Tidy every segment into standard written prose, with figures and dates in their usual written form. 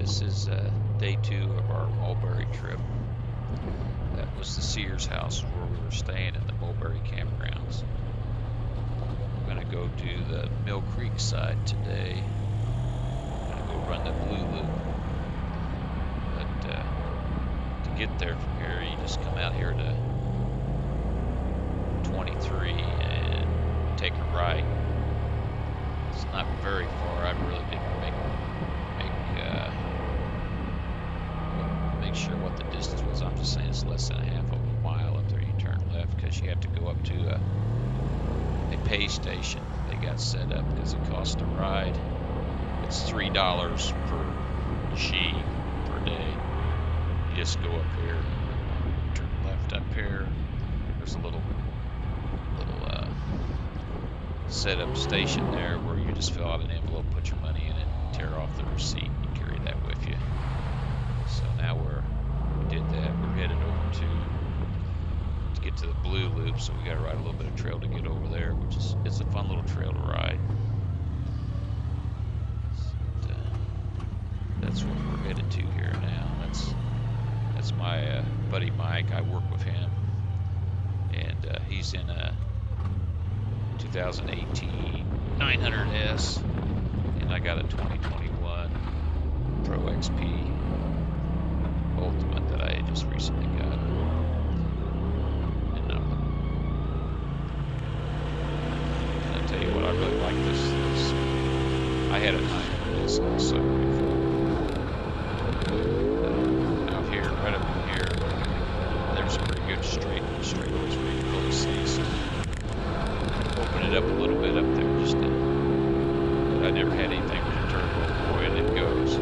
This is day 2 of our Mulberry trip. That was the Sears house where we were staying in the Mulberry campgrounds. We're going to go do the Mill Creek side today. We're going to go run the Blue Loop. But to get there from here, you just come out here to 23 and take a right. It's not very far. I really didn't make sure what the distance was. I'm just saying it's less than a half of a mile up there. You turn left because you have to go up to a pay station they got set up because it costs to ride. It's $3 per sheep per day. You just go up here, turn left up here. There's a little set up station there where you just fill out an envelope, put your money in it, tear off the receipt, and carry that with you. So now we did that. We're headed over to get to the Blue Loop, so we got to ride a little bit of trail to get over there, which is it's a fun little trail to ride. So, that's what we're headed to here now. That's my buddy Mike. I work with him, and he's in a 2018 900S, and I got a 2021 Pro XP Ultimate that I just recently got. And I'll tell you what, I really like this. I had a 900S also before. Out here, right up in here, there's some pretty good straightaways where you can really see. So open it up a little bit up there, just but I never had anything with a turbo. Boy, and it goes.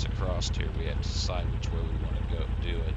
Across here, we have to decide which way we want to go do it.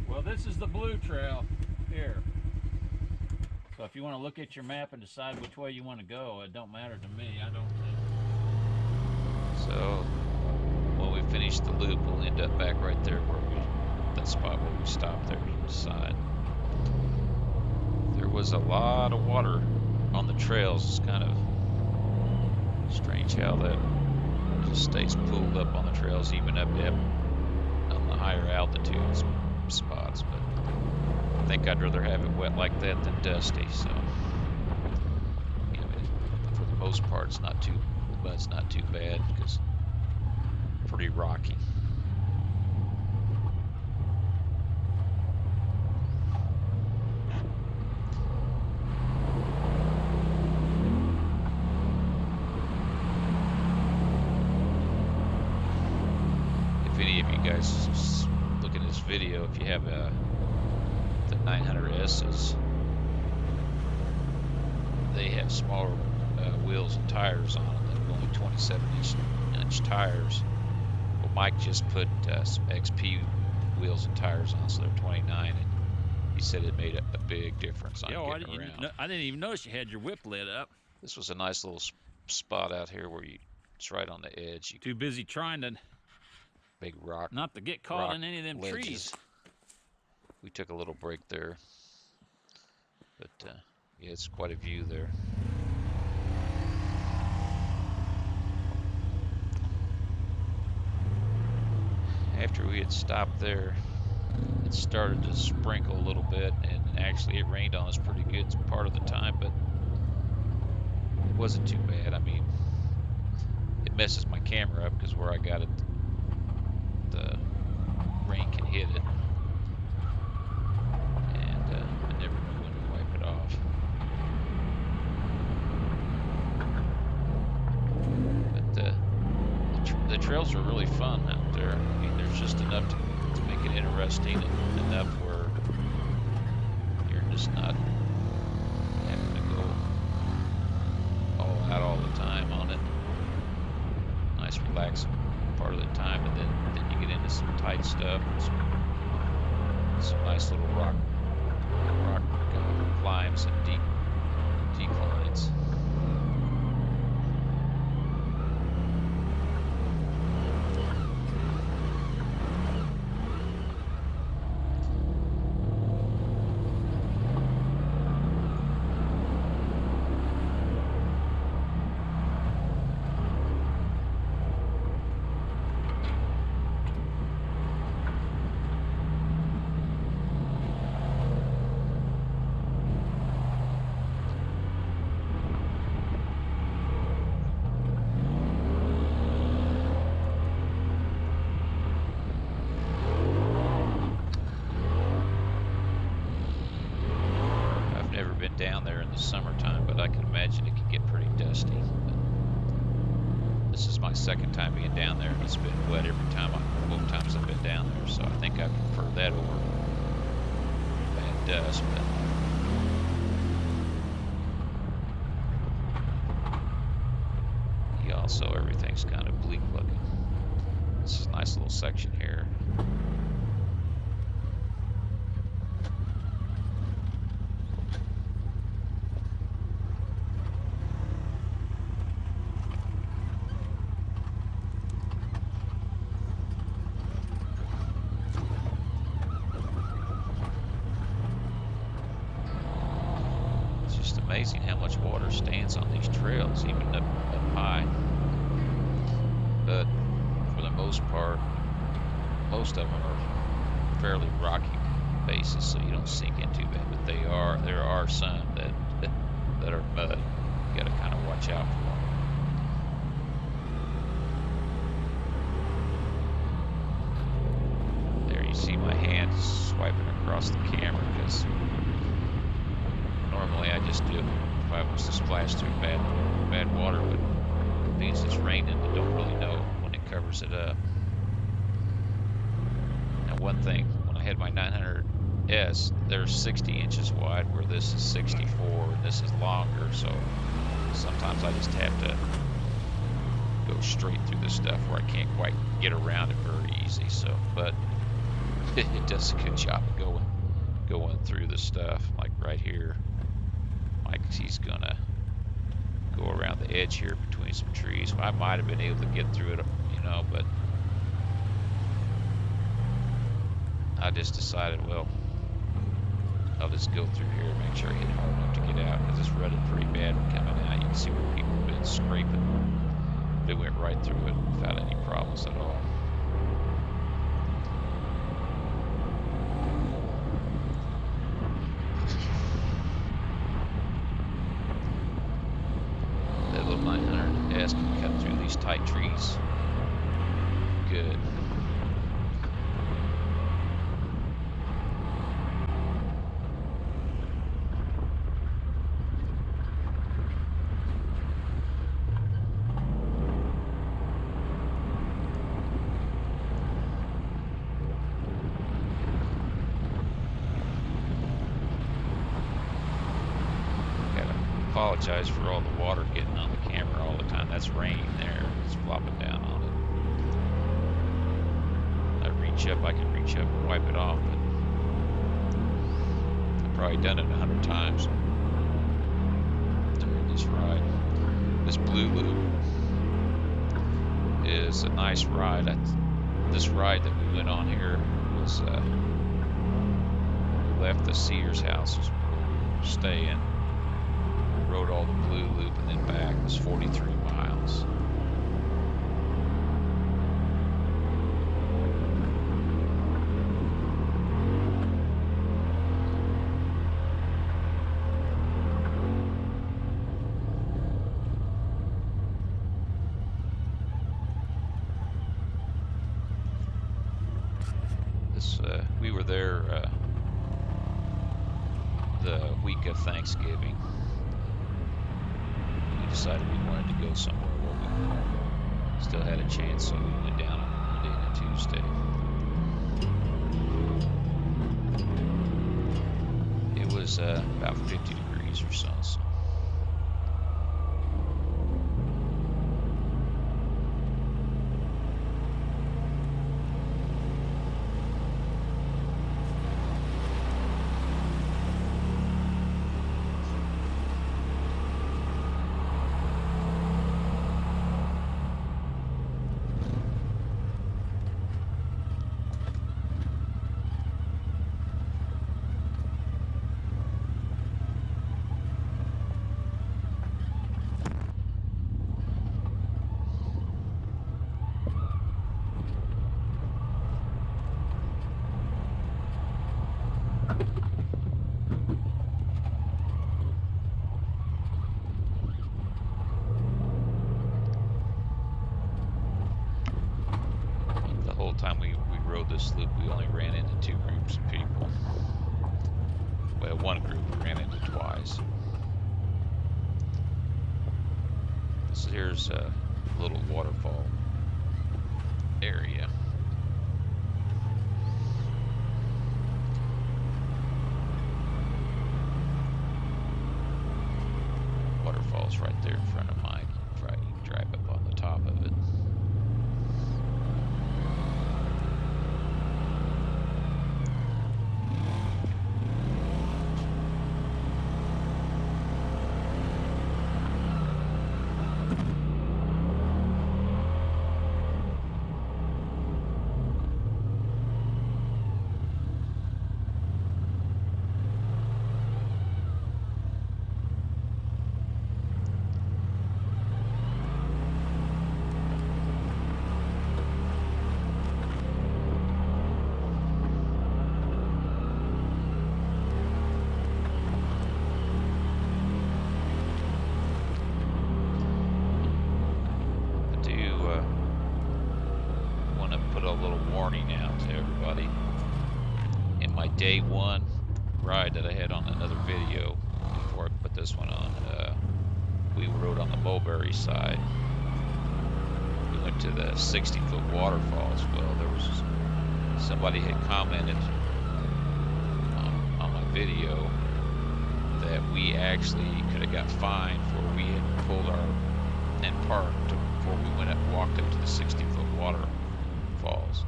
Well, this is the blue trail here. So if you want to look at your map and decide which way you want to go, it don't matter to me. I don't think. So when we finish the loop, we'll end up back right there where that spot where we stopped there to decide. There was a lot of water on the trails. It's kind of strange how that just stays pulled up on the trails, even up on the higher altitude spots. But I think I'd rather have it wet like that than dusty. So, you know, for the most part, it's not too bad because it's pretty rocky. Guys look at this video, if you have the 900S's, they have smaller wheels and tires on them. They're only 27-inch tires. Well, Mike just put some XP wheels and tires on, so they're 29, and he said it made a big difference on getting around. I didn't even notice you had your whip lit up. This was a nice little spot out here where it's right on the edge. Too busy trying to big rock, not to get caught in any of them ledges. trees. We took a little break there, but yeah, it's quite a view there. After we had stopped there, it started to sprinkle a little bit, and actually it rained on us pretty good part of the time, but it wasn't too bad. I mean, it messes my camera up because where I got it, the rain can hit it, and I never know when to wipe it off. But the trails are really fun out there. I mean, there's just enough to make it interesting, and enough where you're just not having to go all out all the time on it. Nice relaxing part of the time, and then you get into some tight stuff, and some nice little rock climbs and deep declines. imagine it could get pretty dusty. But this is my second time being down there, and it's been wet every time. Both times I've been down there, so I think I prefer that over bad dust. But also everything's kind of bleak looking. This is a nice little section here. It's just amazing how much water stands on these trails, even up high. But for the most part, most of them are fairly rocky bases, so you don't sink into them. But there are some that are mud. You got to kind of watch out for them. There you see my hand swiping across the camera, because normally I just do it if I was to splash through bad water, but it means it's raining. I don't really know when it covers it up. Now, one thing, when I had my 900S, they're 60 inches wide, where this is 64, and this is longer, so sometimes I just have to go straight through this stuff where I can't quite get around it very easy. So, but it does a good job of going through the stuff. Like right here, he's gonna go around the edge here between some trees. I might have been able to get through it, you know, but I just decided, well, I'll just go through here and make sure I hit hard enough to get out, because it's running pretty bad coming out. You can see where people have been scraping. They went right through it without any problems at all. That little 900S can cut through these tight trees. Good. Apologize for all the water getting on the camera all the time. That's rain there. It's flopping down on it. I can reach up and wipe it off, but I've probably done it 100 times during this ride. This Blue Loop is a nice ride. This ride that we went on here was, we left the Sears house where we were staying. Rode all the Blue Loop and then back. It was 43 miles. We were there the week of Thanksgiving. Decided we wanted to go somewhere where we still had a chance, so we went down on Monday and Tuesday. It was about 50 degrees or so. Time we rode this loop, we only ran into two groups of people. Well, one group we ran into twice. So here's a little waterfall area. Waterfall's right there in front of Mike. You can drive up on the top of it. Day one ride that I had on another video before I put this one on, we rode on the Mulberry side. We went to the 60-foot waterfalls. Well, there was somebody had commented on my video that we actually could have got fined for we had pulled our and parked before we went up, walked up to the 60-foot waterfalls.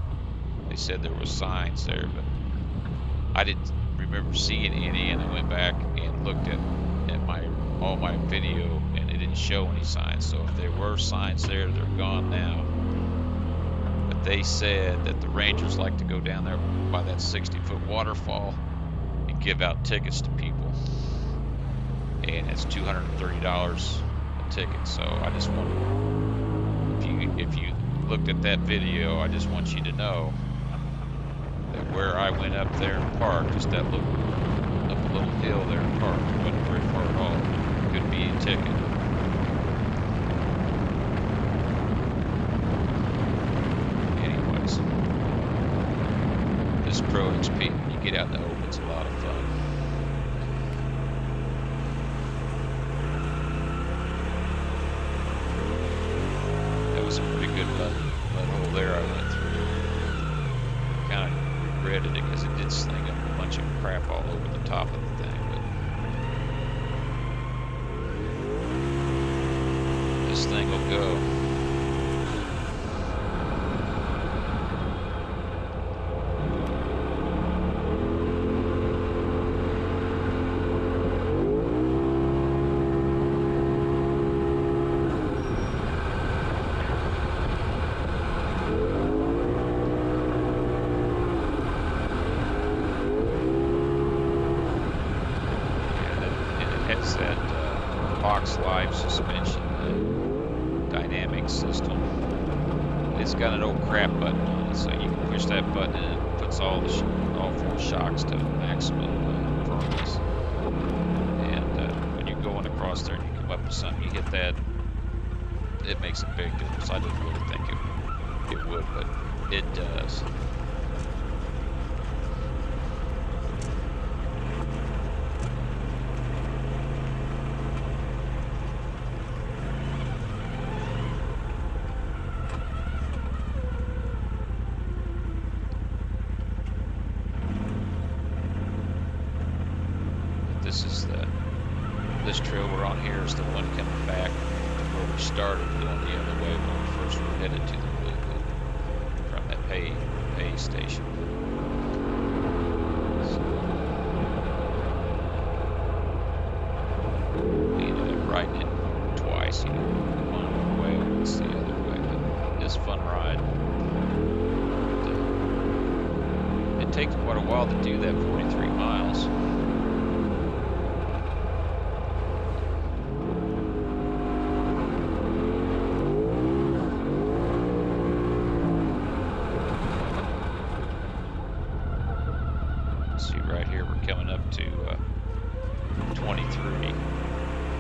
They said there was signs there, but I didn't remember seeing any, and I went back and looked at all my video, and it didn't show any signs. So if there were signs there, they're gone now. But they said that the rangers like to go down there by that 60-foot waterfall and give out tickets to people, and it's $230 a ticket. So I just want, if you looked at that video, I just want you to know that where I went up there and parked, just that little, up a little hill there and parked, it wasn't very far at all. Could be a ticket. Anyways, this Pro XP, when you get out in the open, it's a lot of fun. That was a pretty good mud hole there I went through. Kind of regretted it because it did sling up a bunch of crap all over the top of the thing, but this thing will go. It's that box live suspension dynamic system. It's got an old crap button on it, so you can push that button and it puts all four shocks to maximum firmness. And when you're going across there and you come up to something, you hit that, it makes a big difference. I didn't really think it would, but it does. This trail we're on here is the one coming back where we started going the other way when we first were headed to the Blue Loop from that pay station. So we ended up riding it twice, one way and once the other way. But it's a fun ride. It takes quite a while to do that 43 miles. See right here, we're coming up to 23,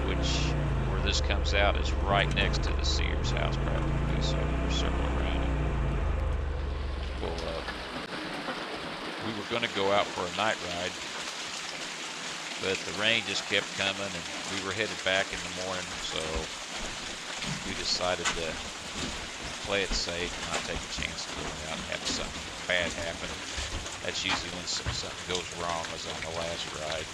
which where this comes out is right next to the Sears house practically, so we're circling around it. We'll, we were going to go out for a night ride, but the rain just kept coming and we were headed back in the morning, so decided to play it safe and not take a chance of going out and have something bad happen. That's usually when something goes wrong, as on the last ride.